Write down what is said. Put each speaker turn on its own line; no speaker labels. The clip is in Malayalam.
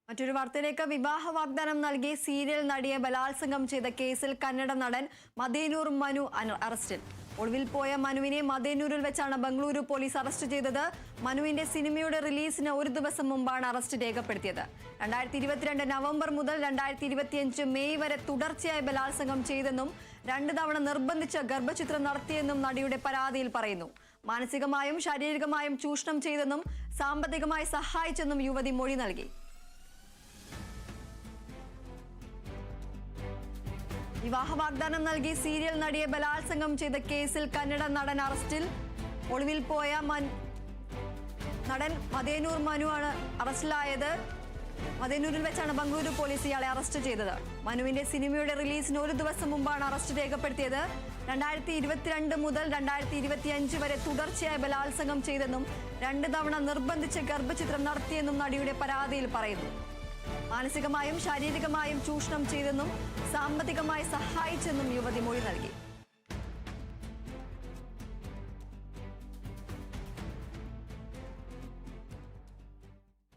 മറ്റൊരു വാർത്തയിലേക്ക് വിവാഹ വാഗ്ദാനം നൽകി സീരിയൽ നടിയെ ബലാത്സംഗം ചെയ്ത കേസിൽ കന്നഡ നടൻ മദേനൂർ മനു അറസ്റ്റിൽ. ഒളിവിൽ പോയ മനുവിനെ മദേനൂരിൽ വെച്ചാണ് ബംഗളൂരു പോലീസ് അറസ്റ്റ് ചെയ്തത്. മനുവിന്റെ സിനിമയുടെ റിലീസിന് ഒരു ദിവസം മുമ്പാണ് അറസ്റ്റ് രേഖപ്പെടുത്തിയത്. 2022 നവംബർ മുതൽ 2025 മെയ് വരെ തുടർച്ചയായി ബലാത്സംഗം ചെയ്തെന്നും 2 തവണ നിർബന്ധിച്ച് ഗർഭചിത്രം നടത്തിയെന്നും നടിയുടെ പരാതിയിൽ പറയുന്നു. മാനസികമായും ശാരീരികമായും ചൂഷണം ചെയ്തെന്നും സാമ്പത്തികമായി സഹായിച്ചെന്നും യുവതി മൊഴി നൽകി. വിവാഹ വാഗ്ദാനം നൽകി സീരിയൽ നടിയെ ബലാത്സംഗം ചെയ്ത കേസിൽ കന്നഡ നടൻ അറസ്റ്റിൽ. ഒളിവിൽ പോയ നടൻ മദേനൂർ മനു ആണ് അറസ്റ്റിലായത്. മദേനൂരിൽ വെച്ചാണ് ബംഗളൂരു പോലീസ് ഇയാളെ അറസ്റ്റ് ചെയ്തത്. മനുവിന്റെ സിനിമയുടെ റിലീസിന് ഒരു ദിവസം മുമ്പാണ് അറസ്റ്റ് രേഖപ്പെടുത്തിയത്. 2022 മുതൽ 2025 വരെ തുടർച്ചയായി ബലാത്സംഗം ചെയ്തെന്നും 2 തവണ നിർബന്ധിച്ച് ഗർഭചിത്രം നടത്തിയെന്നും നടിയുടെ പരാതിയിൽ പറയുന്നു. മാനസികമായും ശാരീരികമായും ചൂഷണം ചെയ്തെന്നും സാമ്പത്തികമായി സഹായിച്ചെന്നും യുവതി മൊഴി നൽകി.